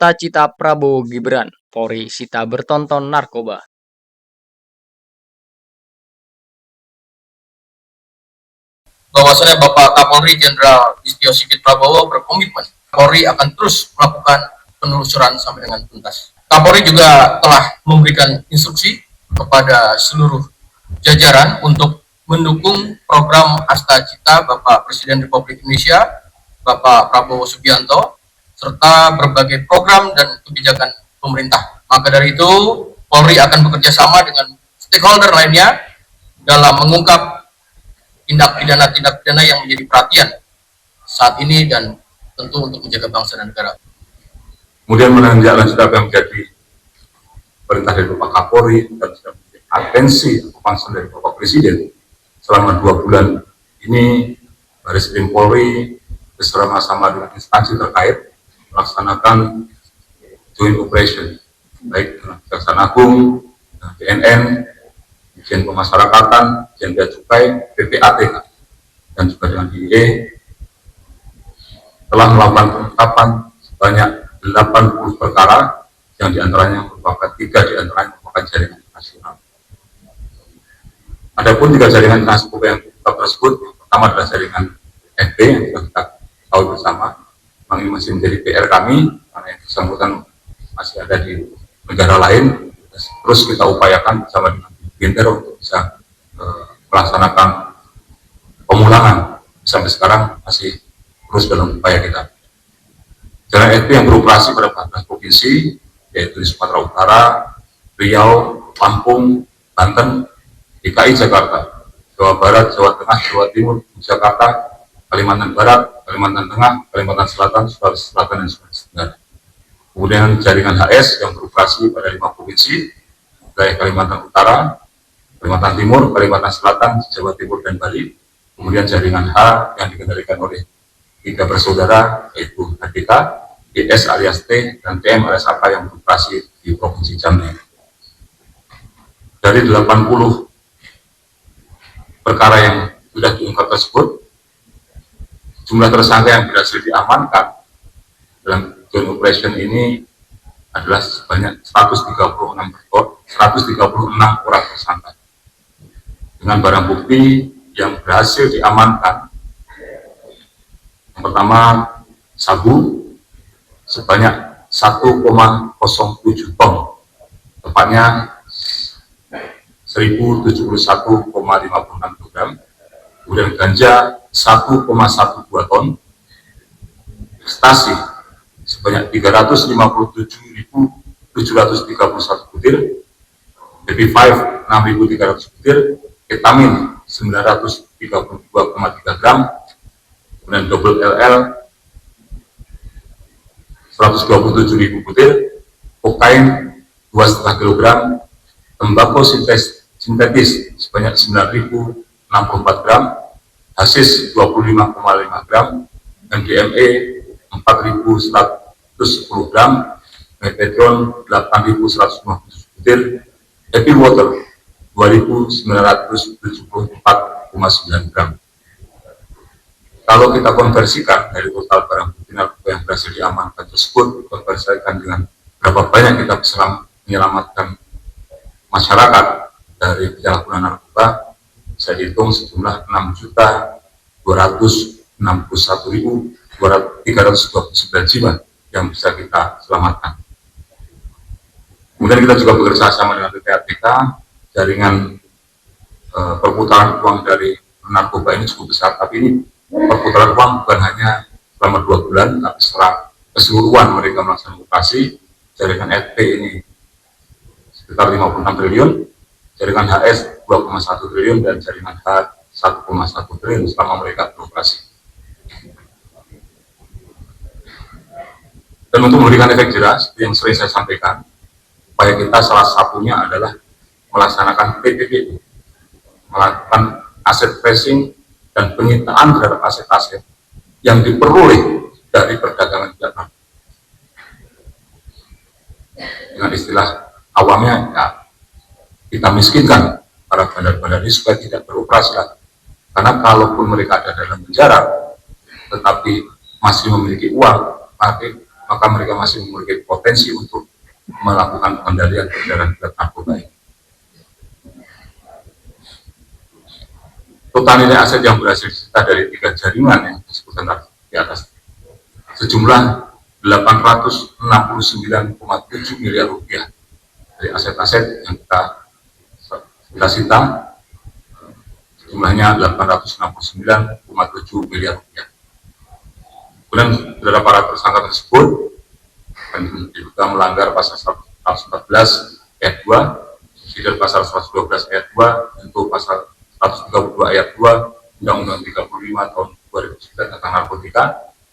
Cita-cita Prabowo Gibran, Polri sita bertonton narkoba. Bahwasanya Bapak Kapolri Jenderal Listio Sigit Prabowo berkomitmen Kapolri akan terus melakukan penelusuran sampai dengan tuntas. Kapolri juga telah memberikan instruksi kepada seluruh jajaran untuk mendukung program Asta Cita Bapak Presiden Republik Indonesia Bapak Prabowo Subianto serta berbagai program dan kebijakan pemerintah. Maka dari itu Polri akan bekerja sama dengan stakeholder lainnya dalam mengungkap tindak pidana yang menjadi perhatian saat ini dan tentu untuk menjaga bangsa dan negara. Kemudian menindaklanjuti apa yang menjadi perintah dari Bapak Kapolri dan atensi concern dari Bapak Presiden selama 2 bulan ini, Baris Krim Polri bersama-sama dengan instansi terkait melaksanakan joint operation baik dengan Kejaksaan Agung, BNN, Dijen Pemasyarakatan, Dijen Bea Cukai, PPATK, dan juga dengan DIE telah melakukan pengungkapan sebanyak 80 perkara yang diantaranya merupakan 3 diantaranya merupakan jaringan nasional. Adapun 3 jaringan narkoba yang kita tersebut, yang pertama adalah jaringan FB yang kita tahu bersama, memang ini masih menjadi PR kami karena yang bersangkutan masih ada di negara lain. Terus kita upayakan bersama dengan Ginter untuk bisa melaksanakan pemulangan. Sampai sekarang masih terus dalam upaya kita. Jalan FP yang beroperasi pada 14 provinsi, yaitu di Sumatera Utara, Riau, Lampung, Banten, DKI Jakarta, Jawa Barat, Jawa Tengah, Jawa Timur, Jakarta, Kalimantan Barat, Kalimantan Tengah, Kalimantan Selatan, Sulawesi Selatan, dan Sulawesi Tenggara. Kemudian jaringan HS yang beroperasi pada 5 provinsi, wilayah Kalimantan Utara, Kalimantan Timur, Kalimantan Selatan, Jawa Timur, dan Bali. Kemudian jaringan H yang dikendalikan oleh 3 bersaudara, yaitu HDK, IS alias T, dan TM alias AK yang beroperasi di Provinsi Jambi. Dari 80 perkara yang sudah diungkap tersebut, jumlah tersangka yang berhasil diamankan dalam joint operation ini adalah sebanyak 136 orang tersangka dengan barang bukti yang berhasil diamankan. Yang pertama, sabu sebanyak 1,07 ton, tepatnya 1071,56 kg. Kemudian ganja 1,12 ton, ekstasi sebanyak 357.731 butir, baby 5 6.300 butir, ketamin 932,3 gram, kemudian double LL 127.000 butir, kokain 2,5 kg, tembakau sintetis sebanyak 9.064 gram, hasis 25,5 gram, MDMA 4.110 gram, methadone 8.150 butir, happy water 2.974,9 gram. Kalau kita konversikan dari total barang bukti narkoba yang berhasil diamankan tersebut, konversikan dengan berapa banyak kita bisa menyelamatkan masyarakat dari penyalahgunaan narkoba, bisa dihitung sejumlah 6.261.329 jiwa yang bisa kita selamatkan. Kemudian kita juga bekerja sama dengan PPATK. Jaringan perputaran uang dari narkoba ini cukup besar, tapi ini perputaran uang bukan hanya selama 2 bulan, tapi setelah keseluruhan mereka melaksanakan operasi. Jaringan FP ini sekitar 56 triliun, jaringan HS 2,1 triliun, dan jaringan H 1,1 triliun selama mereka beroperasi. Dan untuk memberikan efek jelas, yang sering saya sampaikan, upaya kita salah satunya adalah melaksanakan PPPU, melakukan aset tracing dan penyitaan terhadap aset-aset yang diperoleh dari perdagangan tidak narkoba. Dengan istilah awamnya, ya, kita miskinkan para bandar-bandar ini supaya tidak beroperasi lagi. Karena kalaupun mereka ada dalam penjara, tetapi masih memiliki uang, maka maka mereka masih memiliki potensi untuk melakukan pengendalian peredaran gelap narkoba ini. Total nilai aset yang berhasil disita dari 3 jaringan yang disebutkan di atas sejumlah 869,7 miliar rupiah dari aset-aset yang kita sita, jumlahnya 869,7 miliar rupiah. Kemudian terhadap para tersangka tersebut diduga melanggar pasal 114 ayat 2, subsidi pasal 112 ayat 2, tentu pasal 132 ayat 2 Undang-Undang 35 tahun 2009 tentang narkotika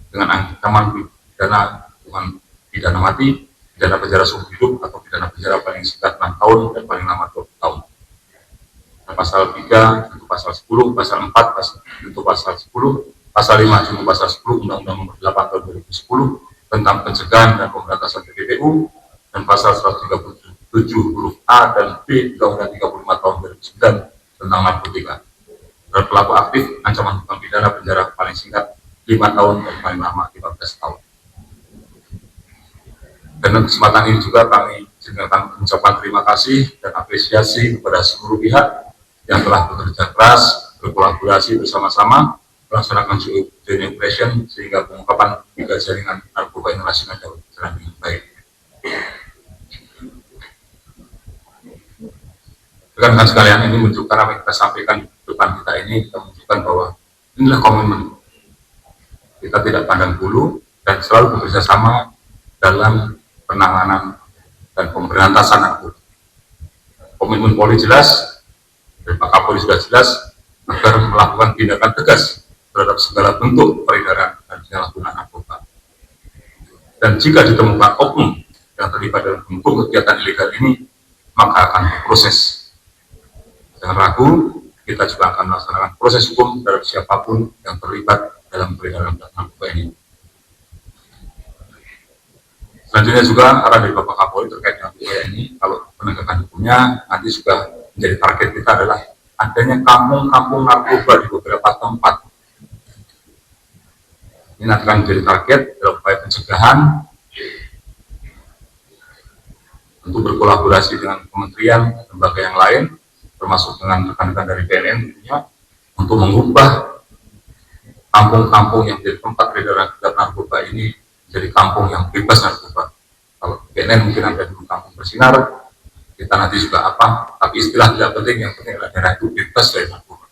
dengan ancaman pidana hukuman pidana mati, pidana penjara seumur hidup atau pidana penjara paling singkat 6 tahun dan paling lama 20 tahun. Dan pasal 3 junto pasal 10, pasal 4 junto pasal 10, pasal 5 junto pasal 10 Undang-Undang Nomor 8 tahun 2010 tentang pencegahan dan pemberantasan TPPU, dan pasal 137 huruf A dan B Undang-Undang 35 tahun 2009 tentang narkotika. Terhadap pelaku aktif, ancaman hukuman pidana penjara paling singkat 5 tahun dan paling lama 15 tahun. Dan kesempatan ini juga kami mengucapkan terima kasih dan apresiasi kepada seluruh pihak yang telah bekerja keras, berkolaborasi bersama-sama, melaksanakan joint operation sehingga pengungkapan 3 jaringan narkoba internasional dapat berjalan dengan baik. Rekan-rekan sekalian, ini menunjukkan apa yang kita sampaikan di depan kita ini, kita menunjukkan bahwa inilah komitmen. Kita tidak pandang bulu dan selalu bekerja sama dalam penanganan dan pemberantasan narkoba. Komitmen Polri jelas, dan Pak Kapolri sudah jelas, agar melakukan tindakan tegas terhadap segala bentuk peredaran dan penyalahgunaan narkoba. Dan jika ditemukan oknum yang terlibat dalam bentuk kegiatan ilegal ini, maka akan diproses. Jangan ragu, kita juga akan melaksanakan proses hukum terhadap siapapun yang terlibat dalam peredaran narkoba ini. Selanjutnya juga arahan dari Bapak Kapolri terkait dengan upaya ini, kalau penegakan hukumnya nanti juga menjadi target kita adalah adanya kampung-kampung narkoba di beberapa tempat. Ini nanti akan menjadi target dalam upaya pencegahan, untuk berkolaborasi dengan kementerian, lembaga yang lain, termasuk dengan rekan-rekan dari BNN tentunya, untuk mengubah kampung-kampung yang menjadi tempat peredaran narkoba ini menjadi kampung yang bebas narkoba. Kalau BNN mungkin ada dulu kampung bersinar, kita nanti juga apa, tapi istilah tidak penting, yang penting adalah daerah itu bebas dari narkoba.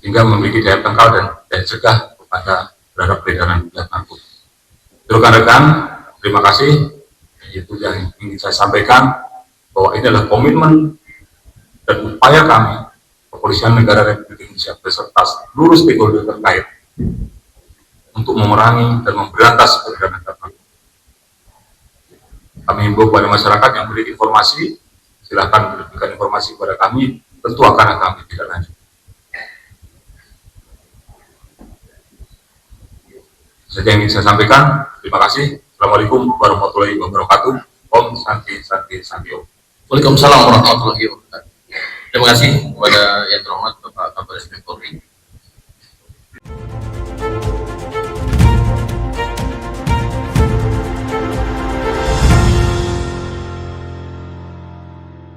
Sehingga memiliki daya tangkal dan daya cegah kepada terhadap peredaran narkoba. Rekan-rekan, terima kasih. Itu yang ingin saya sampaikan, bahwa ini adalah komitmen dan upaya kami, Kepolisian Negara Republik Indonesia beserta seluruh stakeholder terkait, untuk memerangi dan memberantas peredaran narkoba. Kami himbau kepada masyarakat yang memiliki informasi, silakan berikan informasi kepada kami, tentu akan kami tidak lanjut. Saja yang ingin saya sampaikan. Terima kasih. Assalamualaikum warahmatullahi wabarakatuh. Om Santi Santi Santi Om. Waalaikumsalam warahmatullahi wabarakatuh. Terima kasih kepada yang terhormat Bapak Kapolres Polri